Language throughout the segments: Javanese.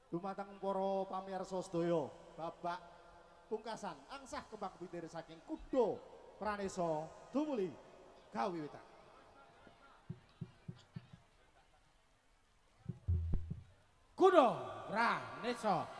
Dumateng para pamirsa sedaya, babak pungkasan angsah kembang pitir saking Kuda Pranesa dumuli kawiwitan. Kuda Pranesa.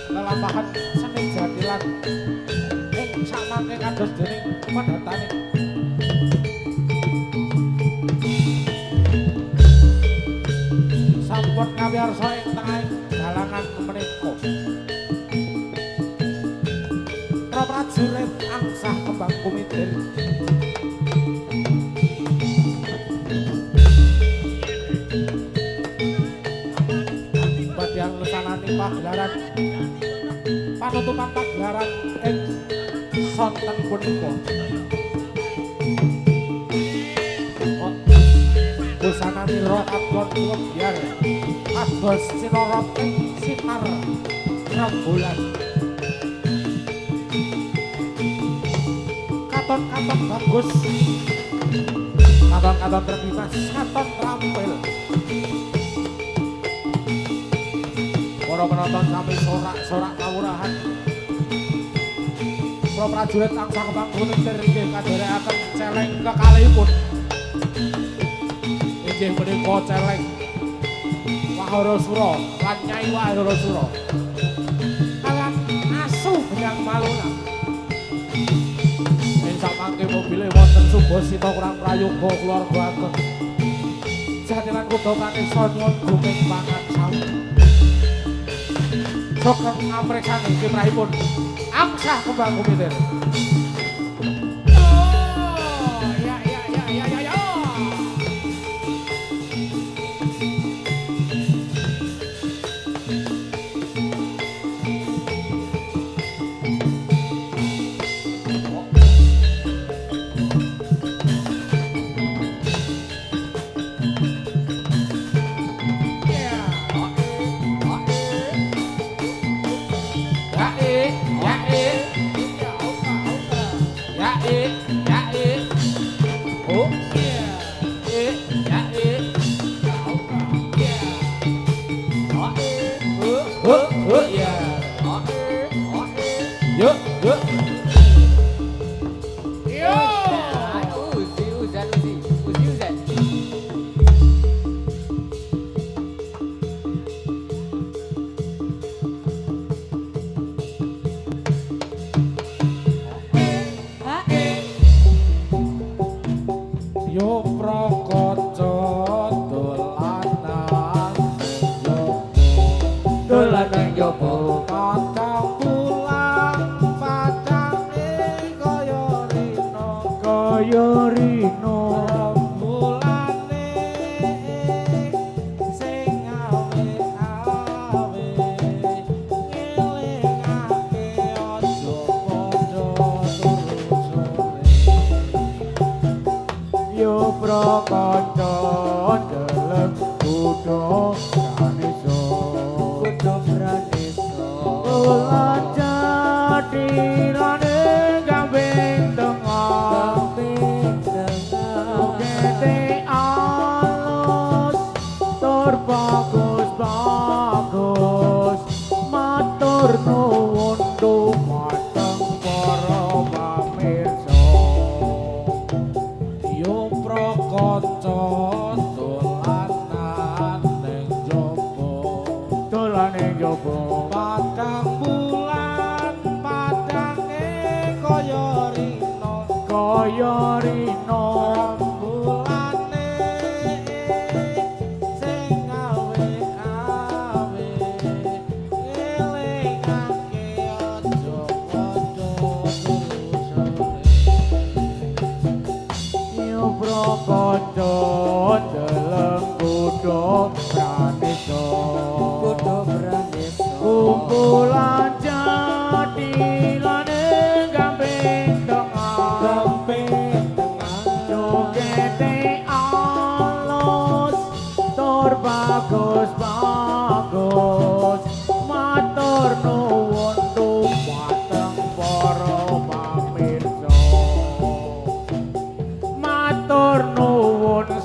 Lelampahan seni jatilan ing samangke kados dening padataning sampun ngawiyarsa ing tengahing dalangan menika para prajurit angsah kembang kumitir badyang lesana pagelaran panutupan pagelaran ing sonten punika. Busana mira katon biar kados sinorot ing sinar rembulan. Katon-katon bagus, katon-katon terbebas, katon terampil. Para penonton sami sorak-sorak kawurahan. Para prajurit tansah kembang puntir inggih kadherekaken celeng kekalihipun. Inggih menika celeng Waharasura lan Nyai Waharasura. Kalian asu Benyang Maluna. Samangke mobile wonten Subasita kurang prayoga keluarga ageng. Jatilan kuda Kanesa nyuwun guming pangan sami. Sogeng amreksani kiprahipun angsah kembang kumitir.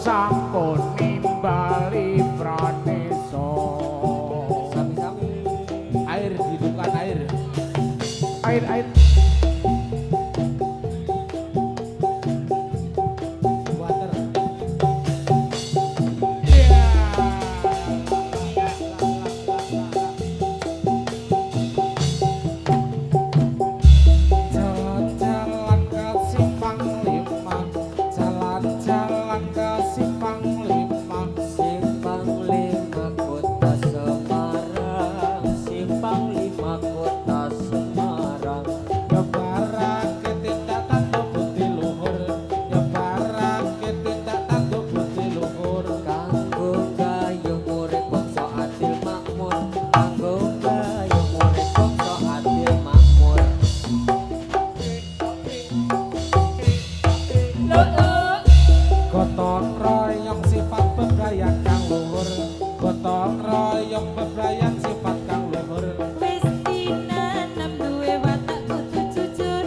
Sampun nimbali pranesa royong sifat bebrayan kang luhur gotong royong bebrayan sifat kang luhur Wis dinanem duwe watak kudu jujur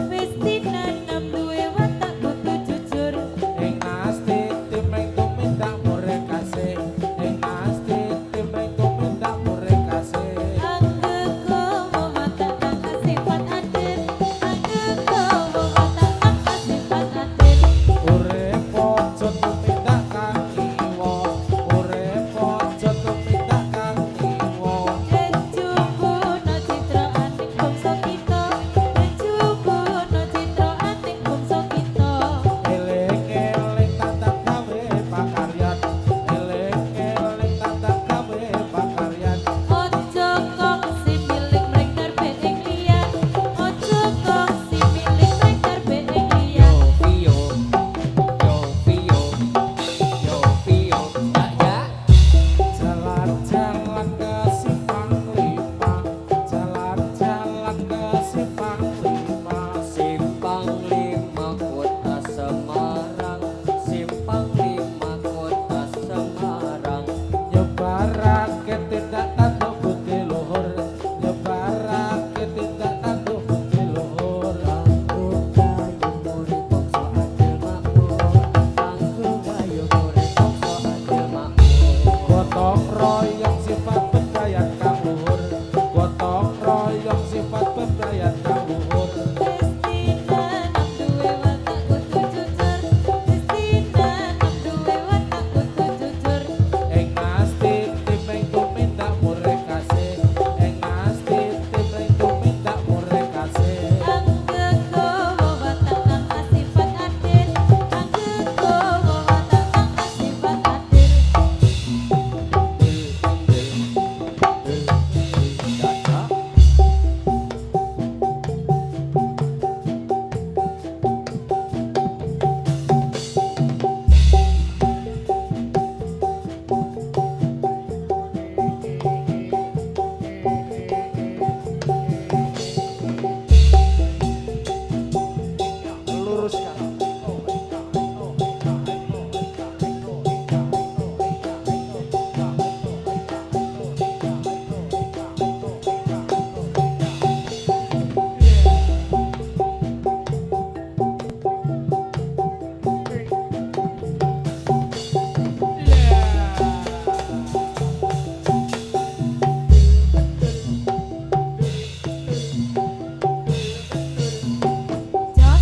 Wis dinanem duwe watak kudu jujur ing asti timeng tumindak mure kasih ing asti timeng tumindak mure kasih Anggeko watak kang sifat adil Anggeko watak kang sifat adil urip aja tumindak kang kiwa urip aja tumindak kang kiwa Enjubono citra aning bangsa kita Enjubono citra aning bangsa kita eling-eling tatap gawe pakaryan eling-eling tatap gawe pakaryan Ojo kongsi milik mrek darbe ing liyan Ojo kongsi milik mrek darbe ing liyan jalan-jalan ke simpang lima jalan-jalan ke simpang lima Simpang Lima Kota Semarang, Simpang Lima Kota Semarang. nyebarake tindak tanduk budi luhur nyebarake tindak tanduk budi luhur Kanggo gayo murid bangsa adil makmur, kanggo gayo murid bangsa adil makmur. gotong royong sifat bebrayan kang luhur gotong royong sifat bebrayan kang luhur Destina nam duwe watak kudu jujur Destina nam duwe watak kudu jujur ing asti timeng tumindak mure kasih ing asti timeng tumindak mure kasih Anggeko watak kang sifat adil Anggeko watak kang sifat adil Luruskan. Jos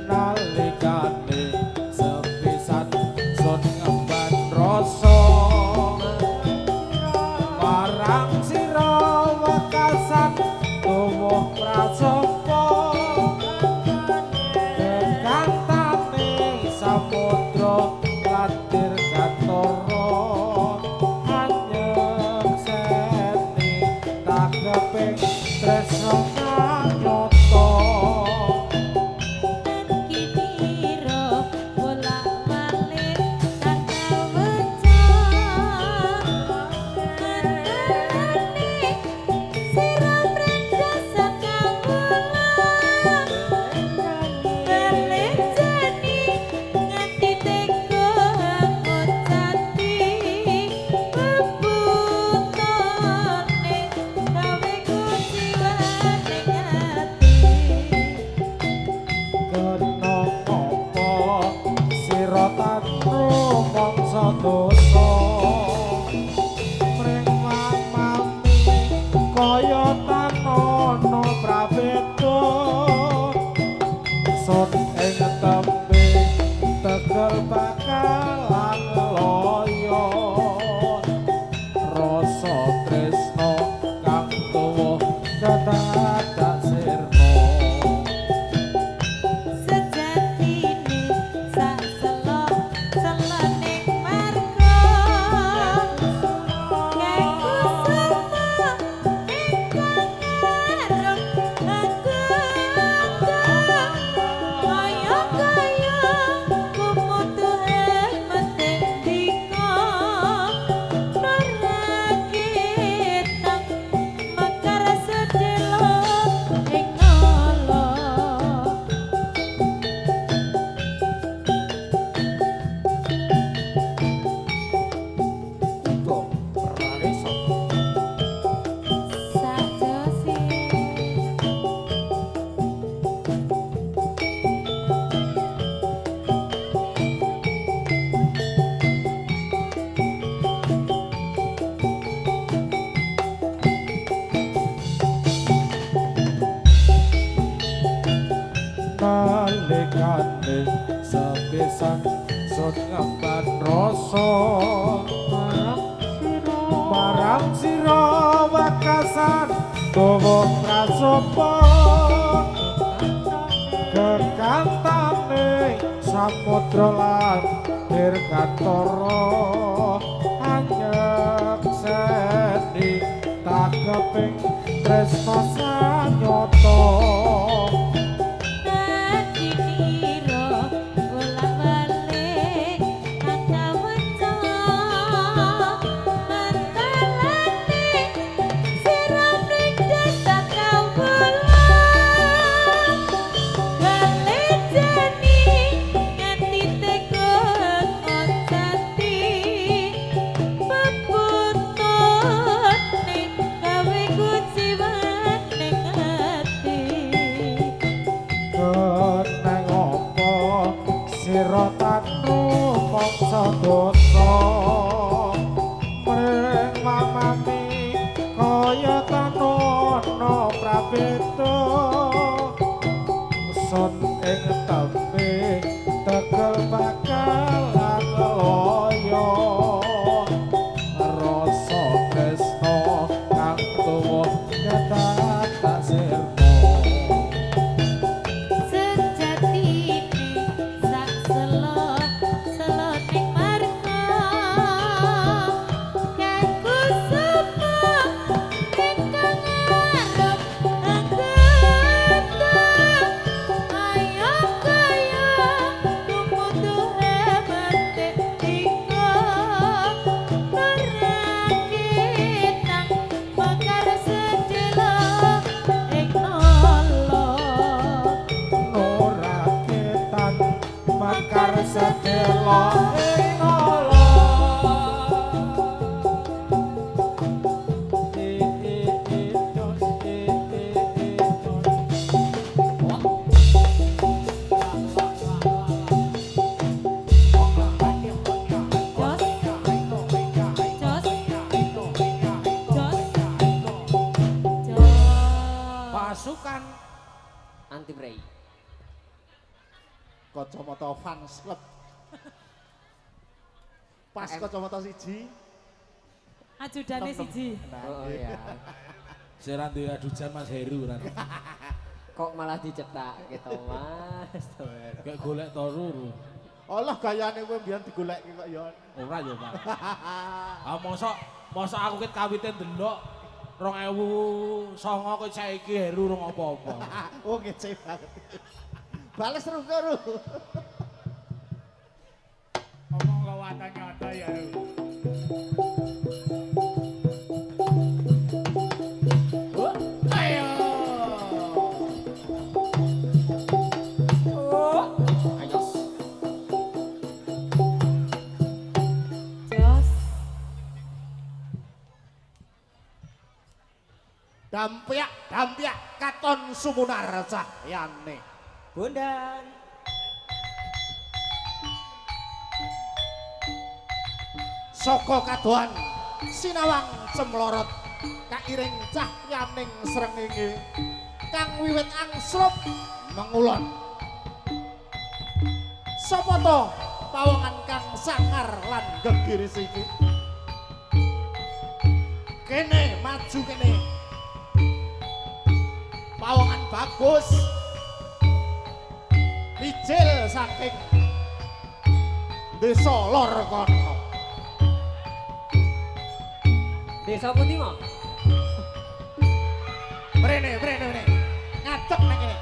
nalikane sepisan sun ngemban rasa marang sira wekasan tuwuh prasopo kekantane samudra lan dirgantara anyeng seni tak keping tresno kanyata Kiniro bolak balik tanggal wecah Mantanane sira brendasa kawula Balik jani nganti teko angkut jati Bebutone gawe kuciwane ngati kena apa sira tanru mangsa dosa mring mamami kaya tanono prabeda sun ing tembe tegel bakalan loyo rasa tresno kang tuwuh dadak sirna Sejatine sak ingsun ngemban rasa marang sira wekasan dawa prasopa kekantane samudra lan dirgantara anyek seni tak keping tresna sanyata dosa mring mamami kaya tanono prabeda sun ing tembe tegel bakalan loyo rasa tresna kang tuwa nyata sirna pasukan anti brei Kacamata Fans Club. Pas kacamata siji. Ajudane siji. oh iya Seran duwe adujan Mas Heru kan. kok malah dicetak gitu Mas Kayak golek toru. Allah gayane kowe mbiyen digoleki kok ya. Ora ya, Pak. Ah mosok aku ket kawite ndelok 2009 kok saiki Heru rung apa-apa. Oh ngece banget. Bales terus karo. Omong kawatan nyata ya. Ayo. ayo Jos. Dampiak katon sumunar cahyane. Bondan Saka kadohan sinawang cemlorot kairing cahyaning srengenge kang wiwit angslup mengulon. Sapa to pawongan kang sangar lan gegiris iki? Kene maju kene. Pawongan bagus. Ijil saking desa lor kono. desa pundi mah Mrene. Ngadeg nang kene.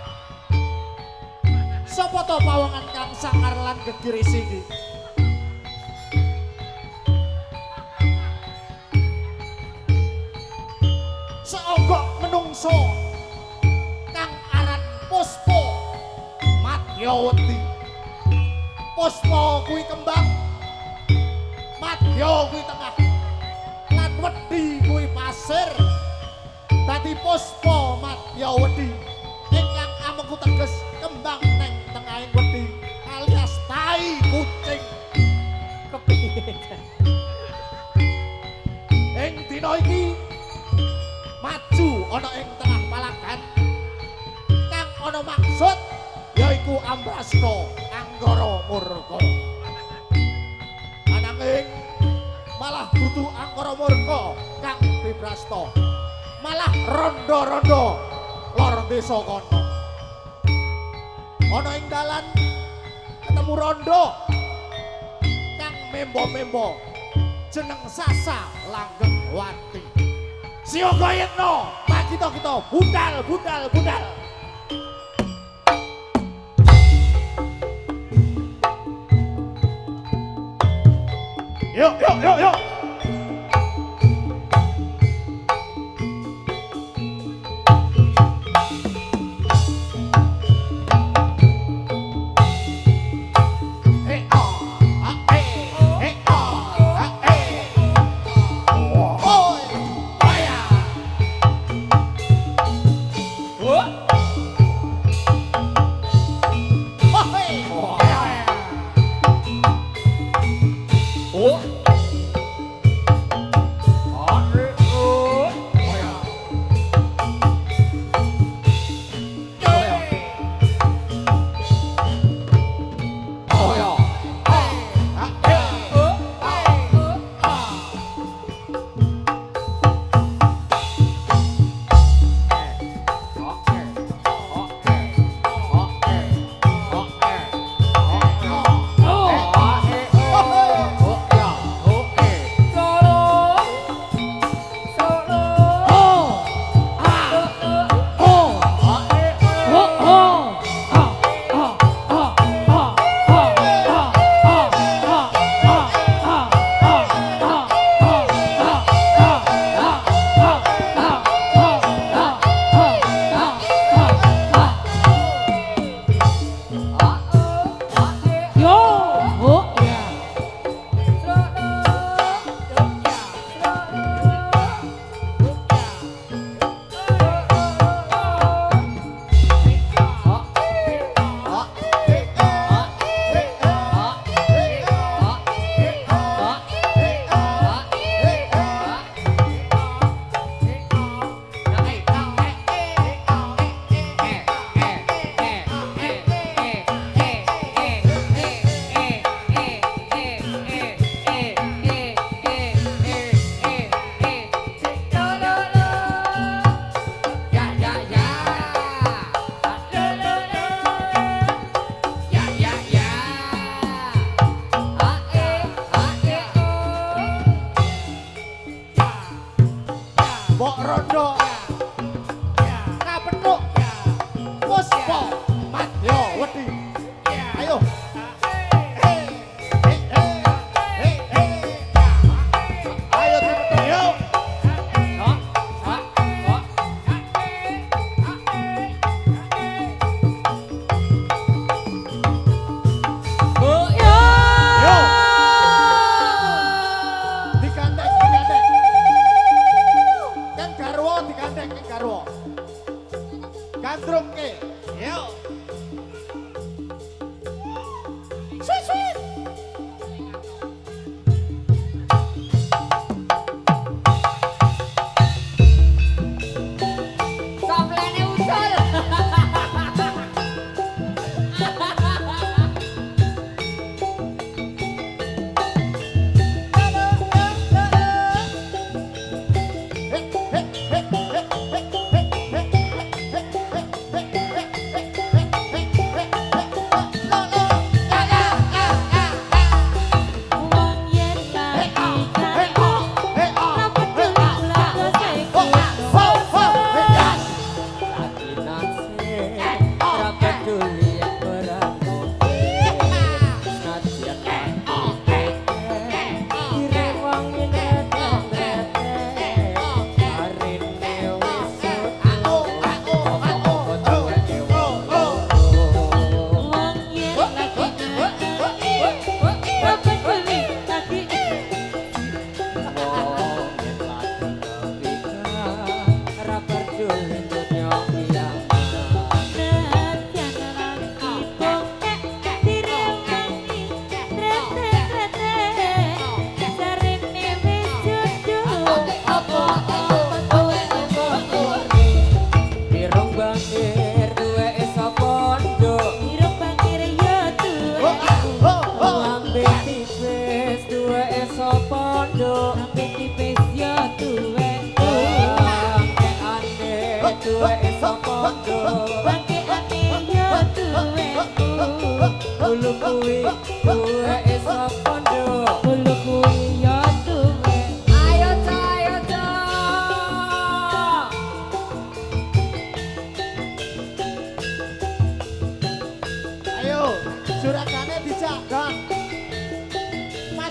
Sapa to pawongan kang sangar lan gegiris iki? Seonggok menungso kang aran Puspa Madyawati. Puspa kuwi kembang, Madya kuwi tengah, lan Wedi kuwi pasir. Dadi Puspa Madyawati ingkang amengku teges kembang neng tengahing wedi alias tai kucing. kepiye Ing dina iki maju ana ing tengah palagan kang ana maksud yaiku Ambrasta Anggara Murka. rondo-rondo lor desa kono. Ana ing dalan ketemu rondo kang membo-membo jeneng Sasa Langgeng Wati. Siaga yetno, Pak kita budal. Yuk.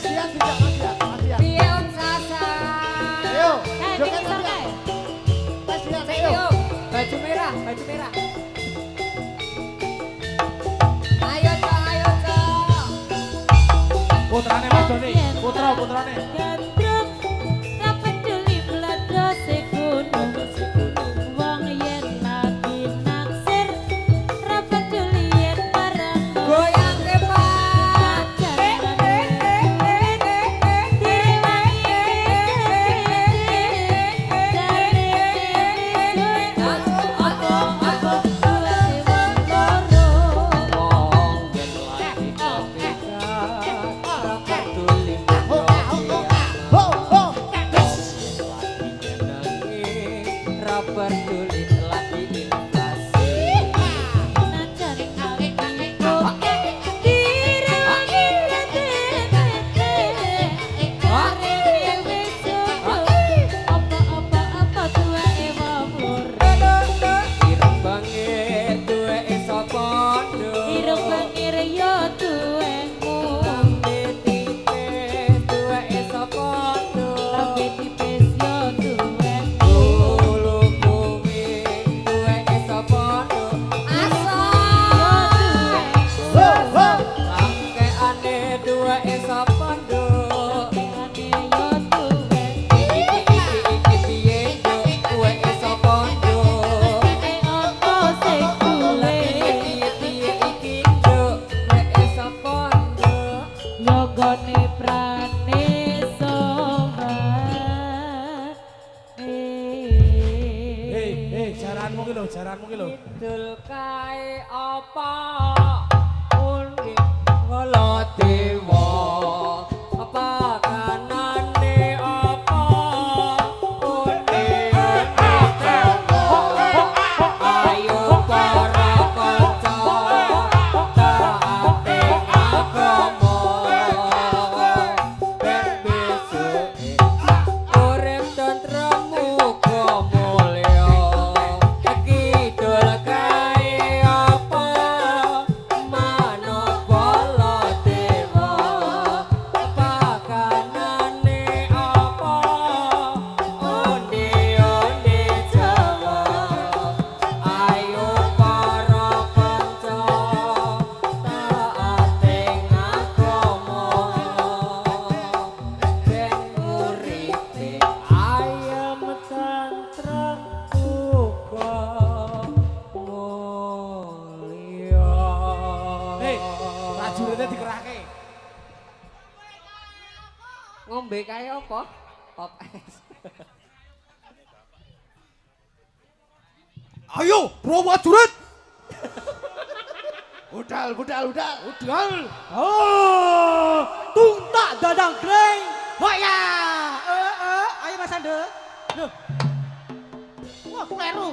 Kasihan tidak kasihan, kasihan. Piye Om Sasa? Ayo, Eh, joget tinggal kasihan. sampai. Kasihan, Sing ayo. yuk, baju merah, baju merah. Ayo Cok, ayo Cok. Putrane Mas Doni, putrane. Gandrung, ra peduli mladose gunung. Wong yen lagi naksir, ra peduli yen marang Goyang ke Pak. Wong yen lagi kepikat, ora peduli Ho, ho, ho. Ra peduli lagi inflasi. Ireng bangir duweke sapa ndo? Lambe tipis duweke sapa ndo? Ulu kuwi duweke sapa ndo? Ho, ho. Langkeane duweke sapa ndo? Iki piye ndo? Duweke sapa ndo? Piye iki ndo? Duweke sapa ndo? Yogone prane soba. Jaranmu ki lho. Kidul kae apa undi ngala dewa apa kanane apa undi ayo para kanca taate agama ben besuke urip tentrem muga mulya kidul kae apa manuk bala dewa pakanane apa undi Jawa ayo para kanca taate agama ben uripe ayem tentrem uga mulya. Prajuritnya dikerahke. Ngombe kae apa? Pop es. Ayo, bro prajurit. Budal, budal, budal. Udal. Oh, tuntak dadang greng. Hoya. Ayo Mas Ande. Loh. Wah, kleru.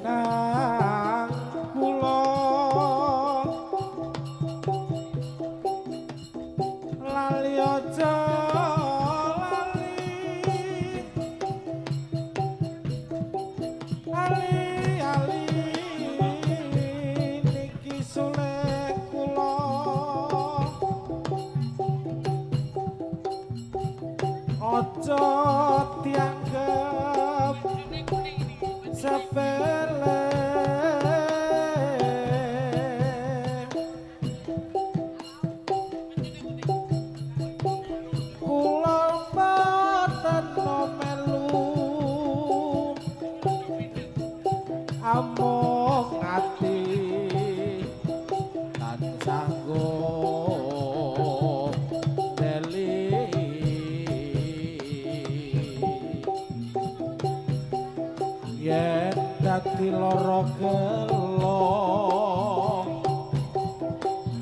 Jenang kula lali aja ali niki sulek kula aja dianggep sepele kula mboten melu amung ati tansah deli yen dadi lara gelo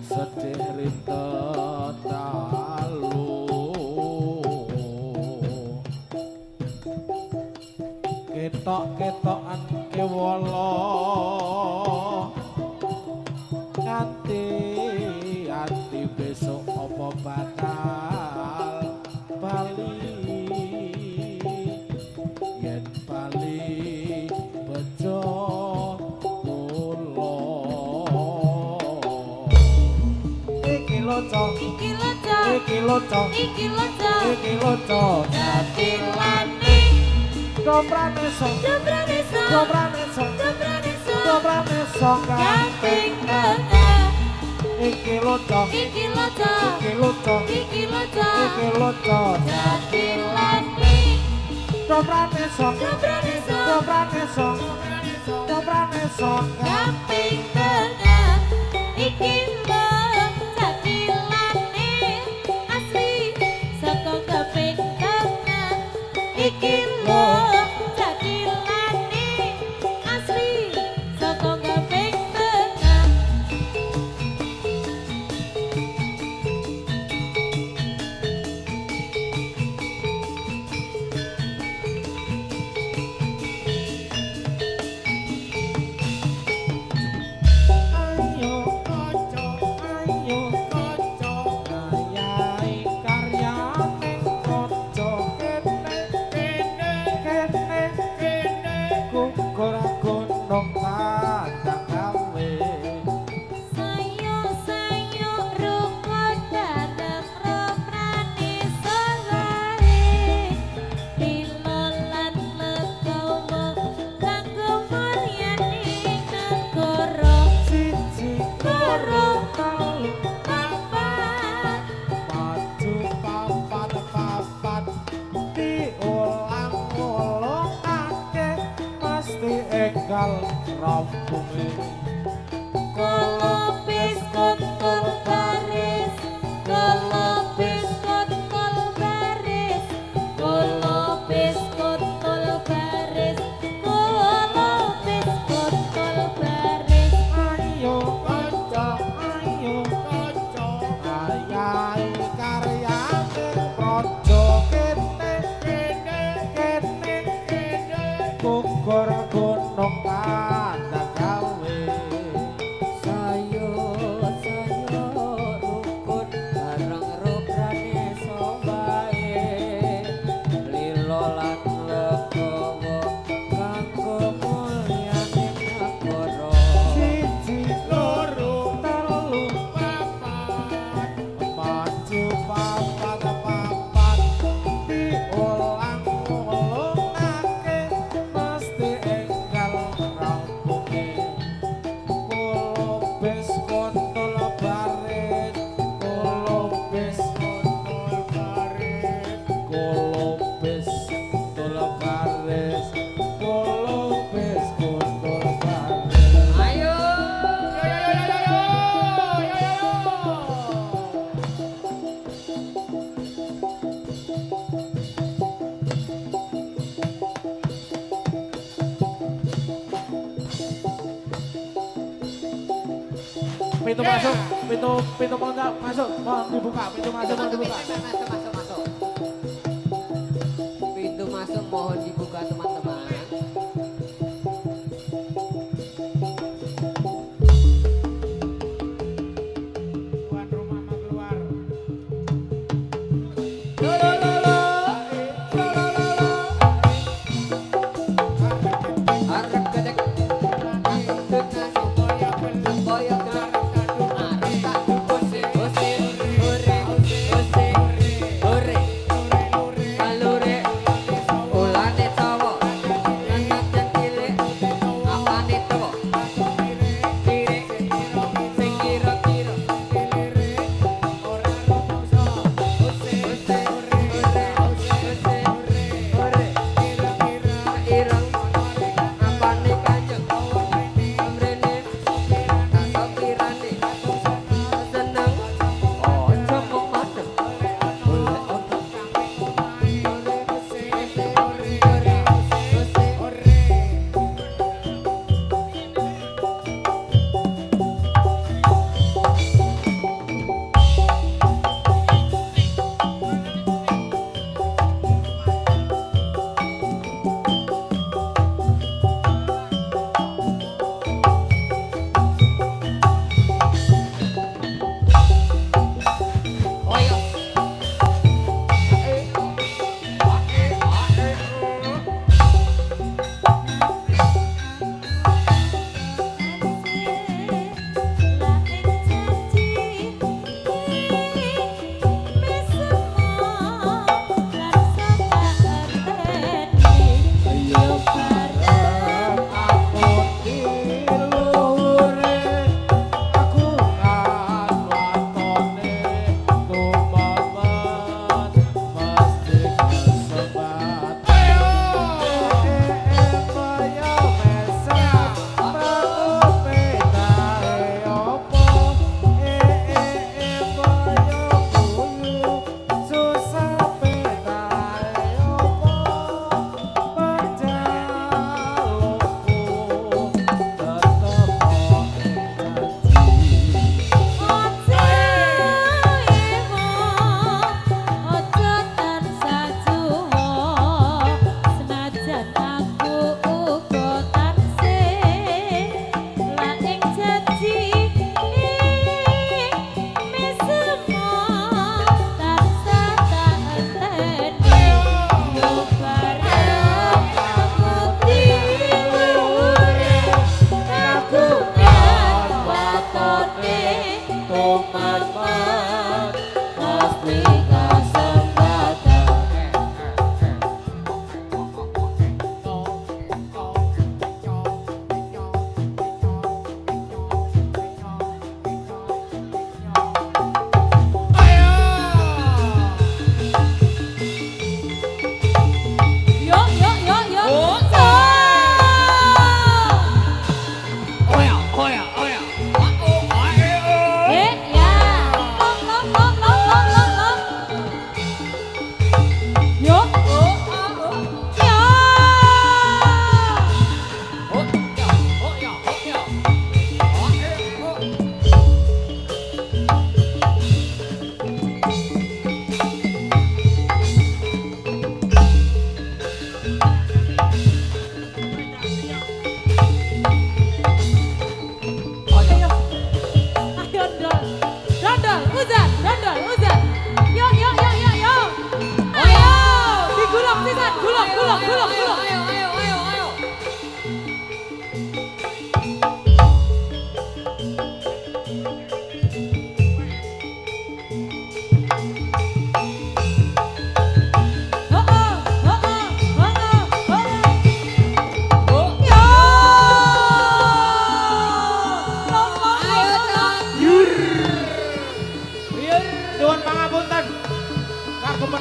sedih rintet dalu ketok-ketokan kewala nganti ati besok apa bakal bali yen bali bejo kula iki loco Iki loco, iki loco iki loco, iki loco datilane, dobrane sok dobrane so, dobrane sok dobrane so, dobrane sok gamping tengah. iki loco Iki loco, iki loco iki loco, iki loco datilane, dobrane sok dobrane so, dobrane sok dobrane sok gamping tengah. Iki lo datilane, asli saka gamping tengah. Iki lo datilane, asli saka gamping tengah. ayo kanca ayo kanca ayahe karyane kanca kene kukur gunung padang gawe Sayo rukun bareng roprane sore. Lilo lan legowo kanggo mulyane negara. siji Loro telu papat maju papat papat diulang-ulangake mesti enggal rampunge kolopis kontol baris. Kolopis kontol baris. Kolopis kontol baris. Kolopis kontol baris. ayo kanca ayo kanca ayahe karyane praja kene kukur gunung padang gawe Sayo rukun bareng robrane sobae lilo lan legowo kanggo mulyane negara siji loro telu papat maju papat papat diulang-ulangake mesti enggal rampunge kolobes kontol baret kolobes kontol baret kolobes kontol baret kolobes kontol baret ayo pintu masuk pintu masuk mohon dibuka pintu masuk mohon dibuka masuk pintu masuk mohon dibuka teman-teman Tuan rumah mau keluar. arep gedek koyo arep kadu ose ore ose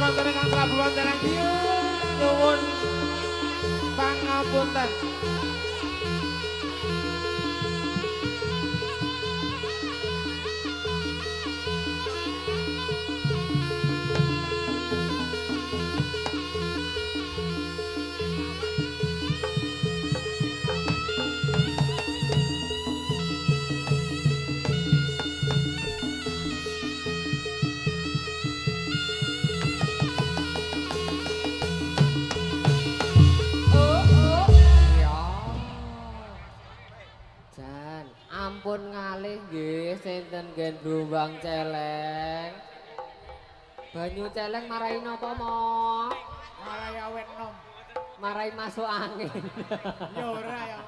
wonten ingkang sabuan dereng nyuwun pangapunten. Jan, ampun ngalih nggih sinten nggen Brumbang Celeng. Banyu celeng marahi napa mo? Malah ya awet nom. Marahi masuk angin. Ya ora ya.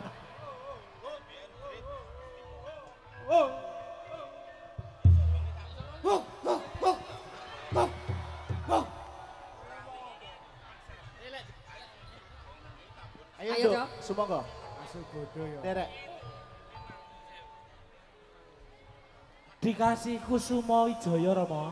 Ayo, Ayo, Dok. Dok. Sumangga. Asu bodoh ya. Derek. Dikasih Kusuma Wijaya Rama.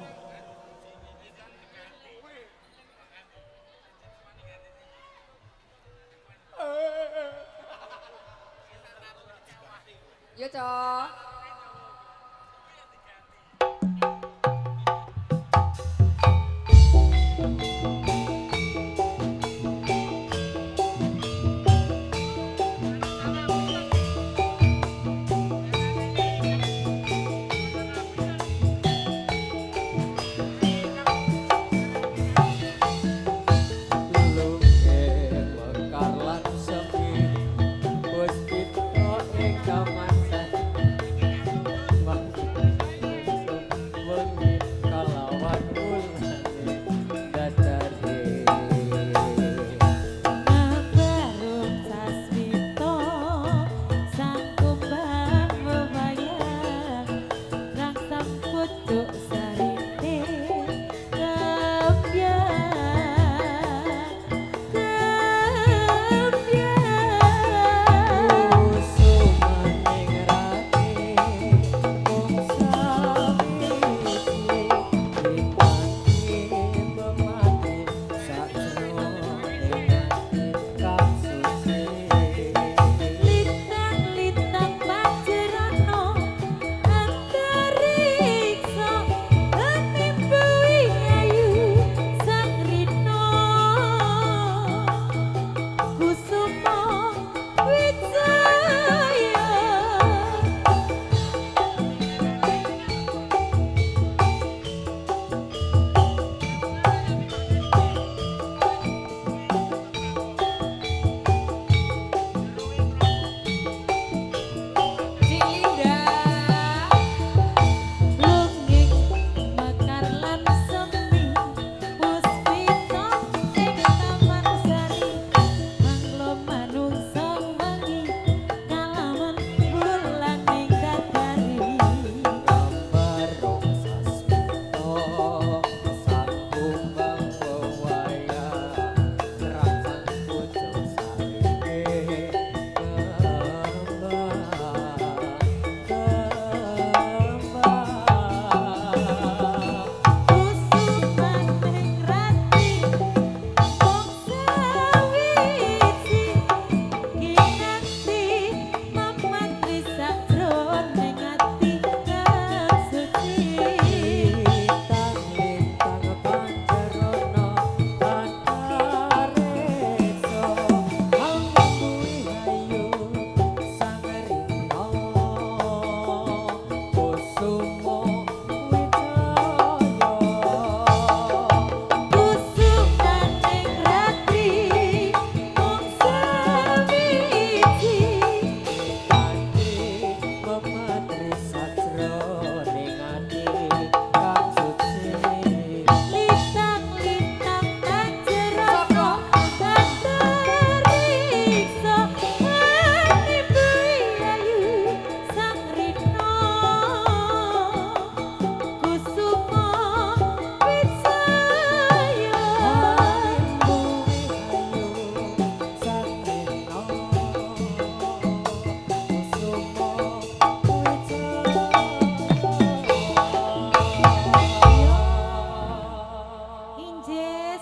Yo, Cok. Mekar lan sepi, bos kita ing kaman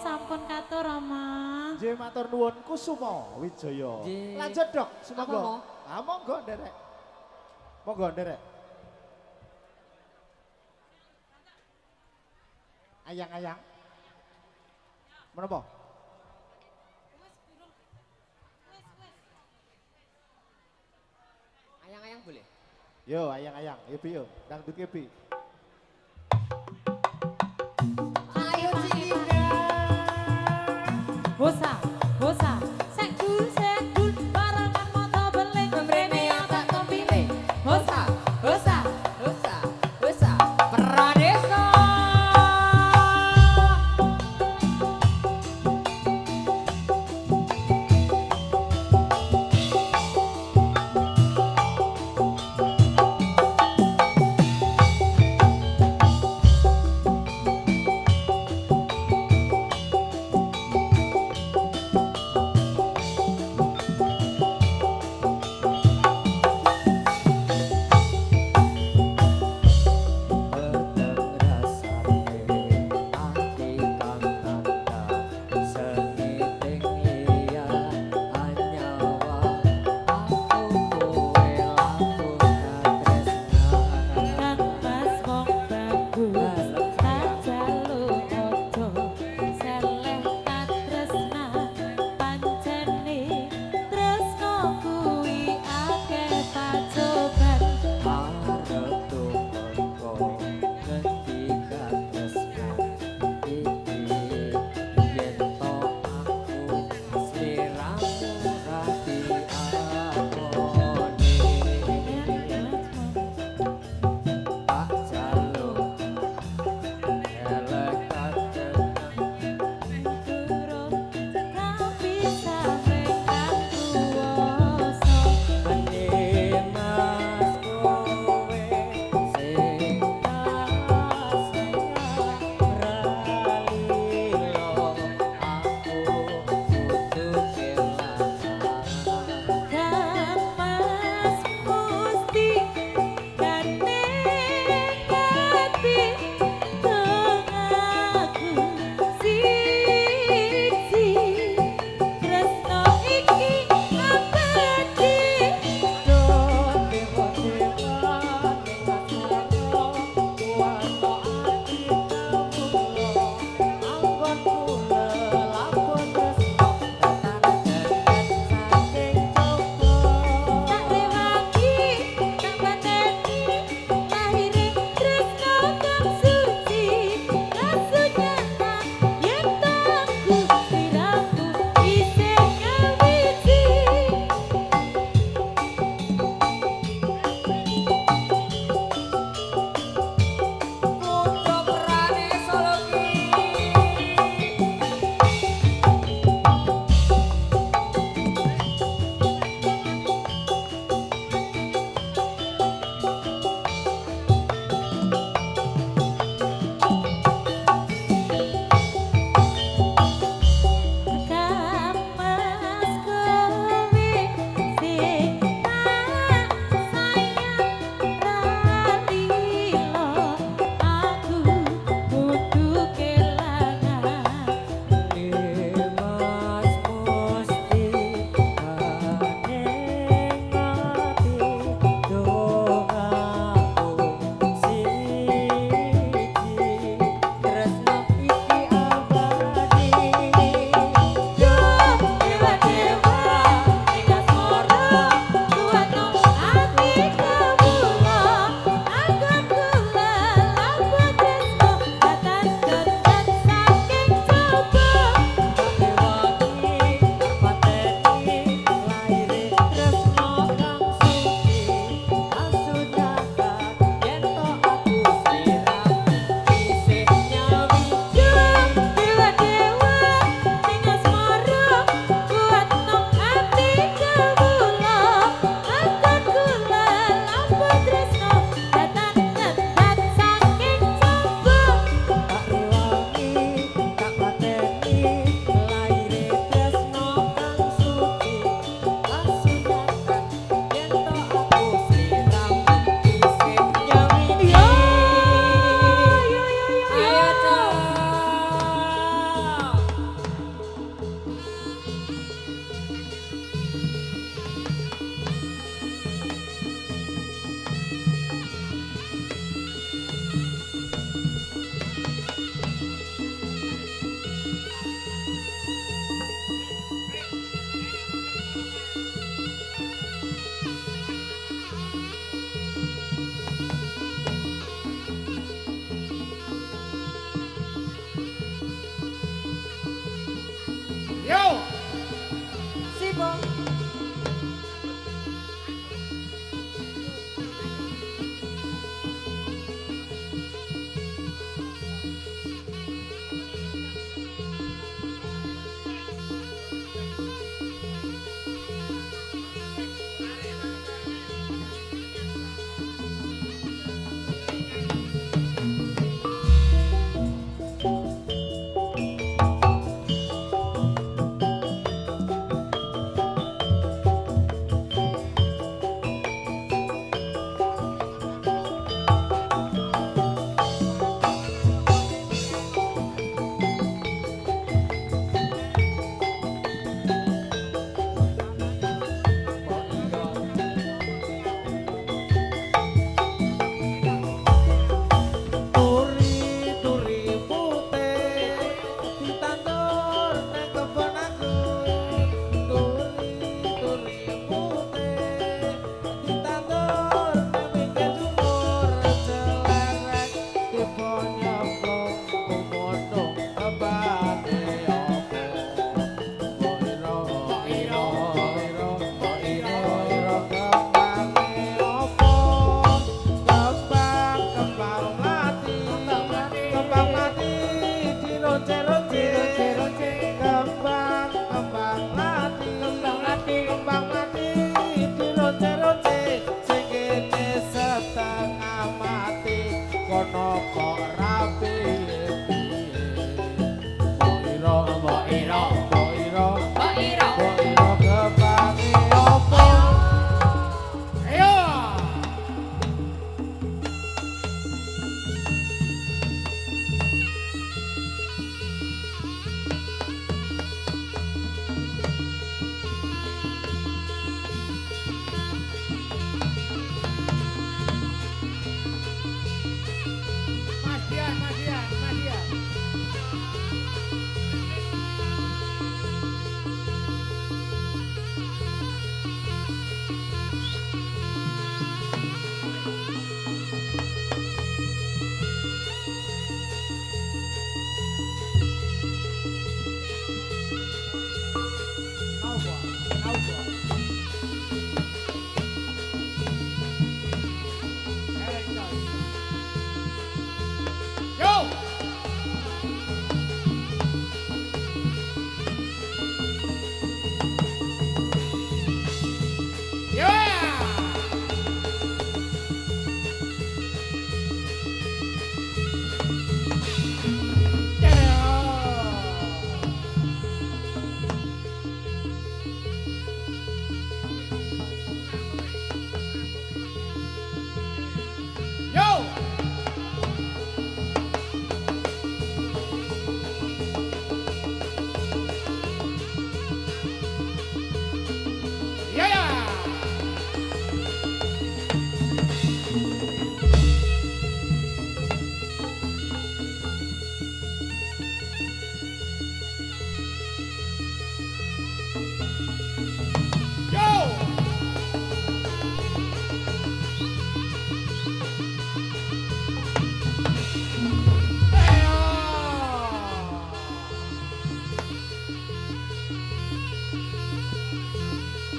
sampun katur Rama. Nggih matur nuwun Kusuma Wijaya. Nggih. Lanjut dok, Apa semoga. mau? Ah monggo nderek. Monggo nderek. Ayang-ayang. Menapa? Ayang-ayang boleh? Yo ayang-ayang, yo Bi yo, dangdut ke Bi. Ayo Cilinda. Hosa, hosa, sekdul, sekdul, barengan moto beling, Mrene yang tak kepilih. hosa, Hosa, hosa, hosa. Pradesa.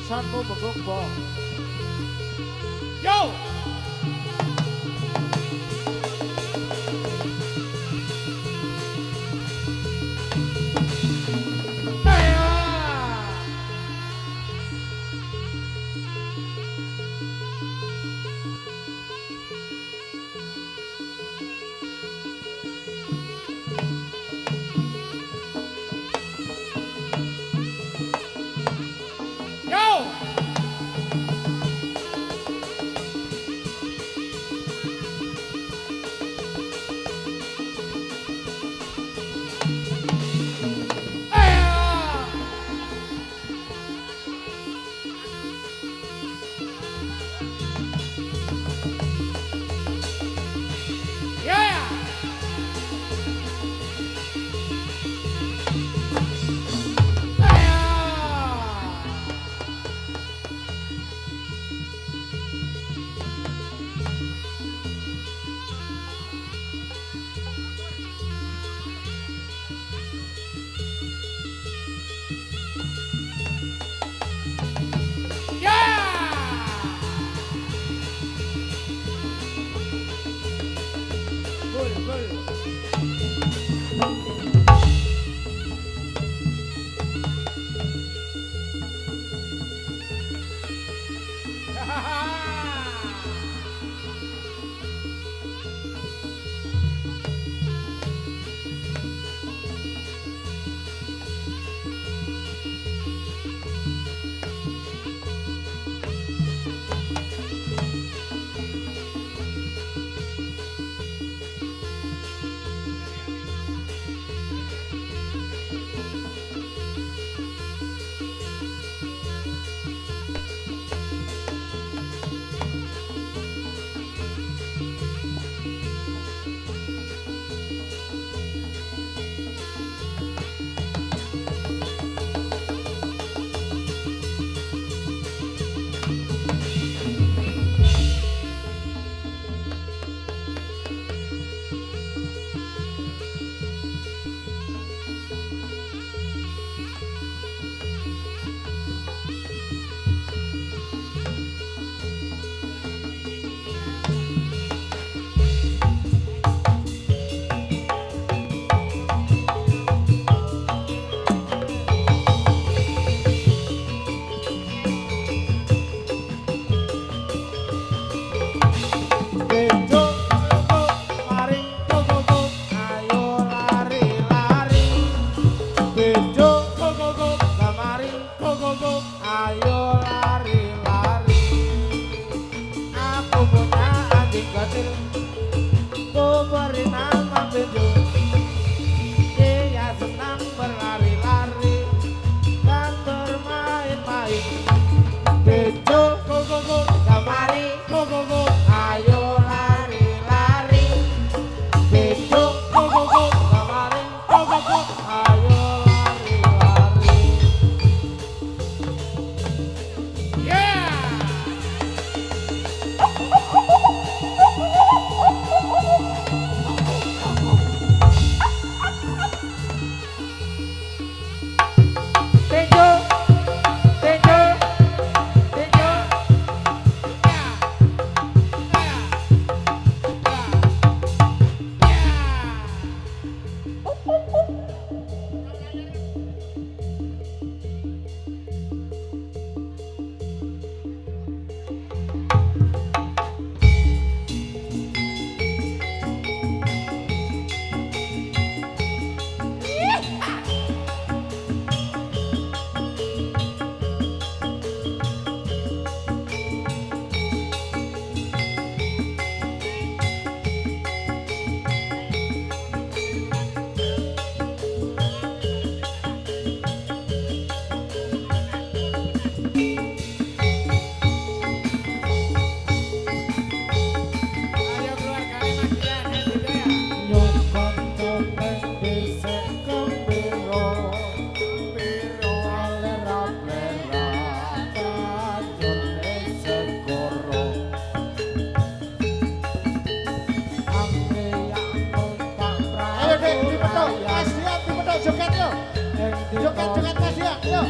urusanmu menggombong. Yo! Joget Mas Dian, yuk.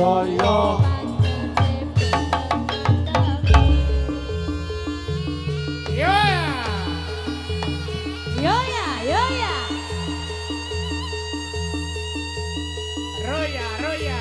budaya. Yo ya. Yo ya, yo ya. Roya, roya.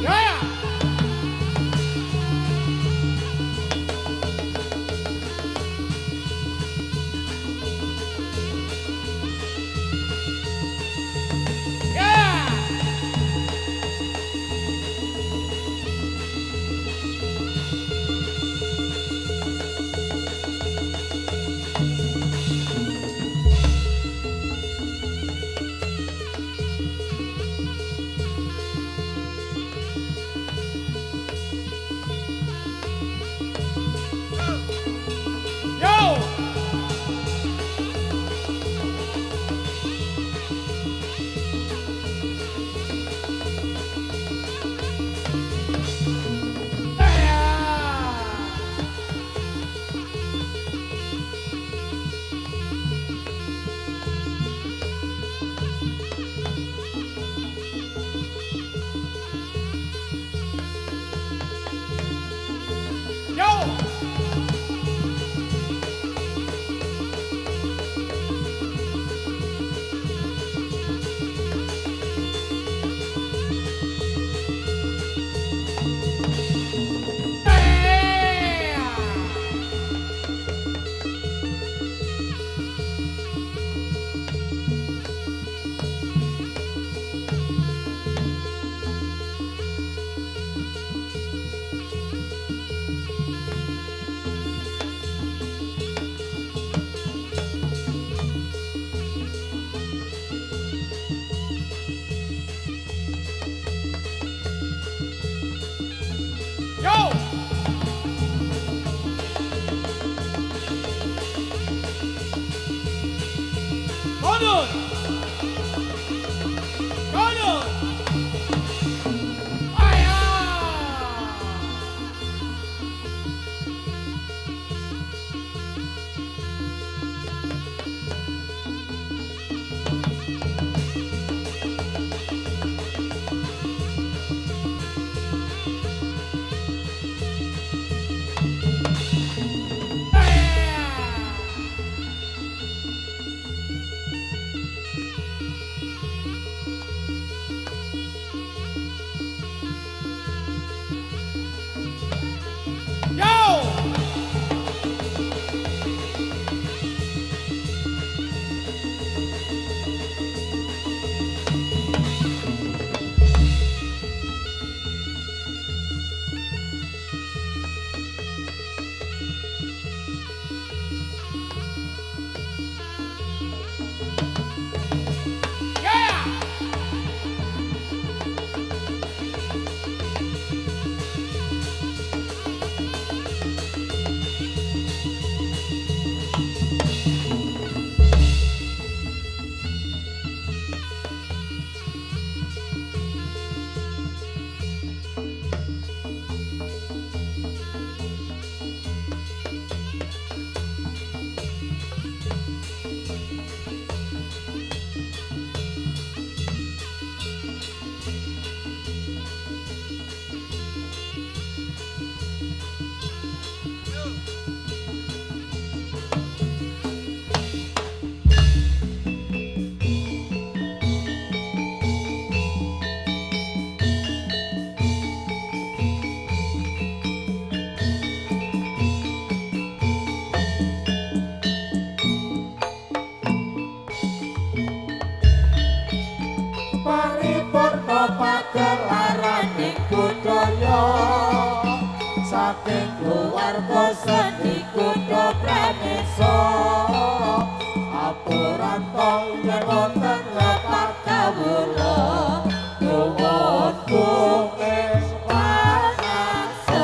Yo ya. Ya. Yo. Yo. Yo. Konur. Konur. Aya. Yo. Yeah. Paripurna pagelaran budaya saking keluarga seni kuda pranesa apuranta yen wonten lepat kawula nuwun bumi pangaksana.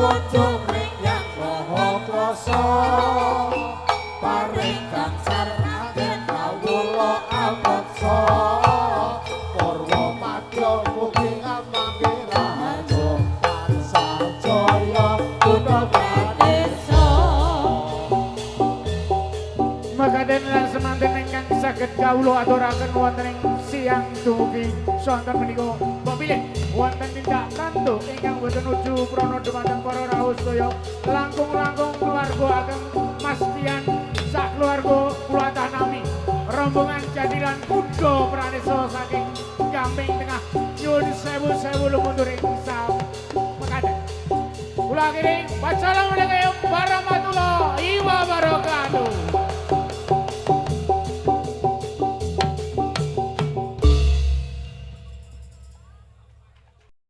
kunjung ring yang maha kuasa paring gangsar agen kawula abeksa Purwa Madya mugi amangke rahaja tansah jaya kutha Desa Makaten lan semanten ingkang saged kawula aturaken wonten ing siang dumugi sonten menika pilih wonten tindak tantu ingkang boten nuju prana dumateng para rawuh sedaya langkung-langkung keluarga ageng Mas Tian sak keluarga kula tanami rombongan jadilan kuda pranesa saking Gamping Tengah nyuwun sewu-sewu lumuntur ing sal mekaten kula akhiri wassalamualaikum warahmatullahi wabarakatuh.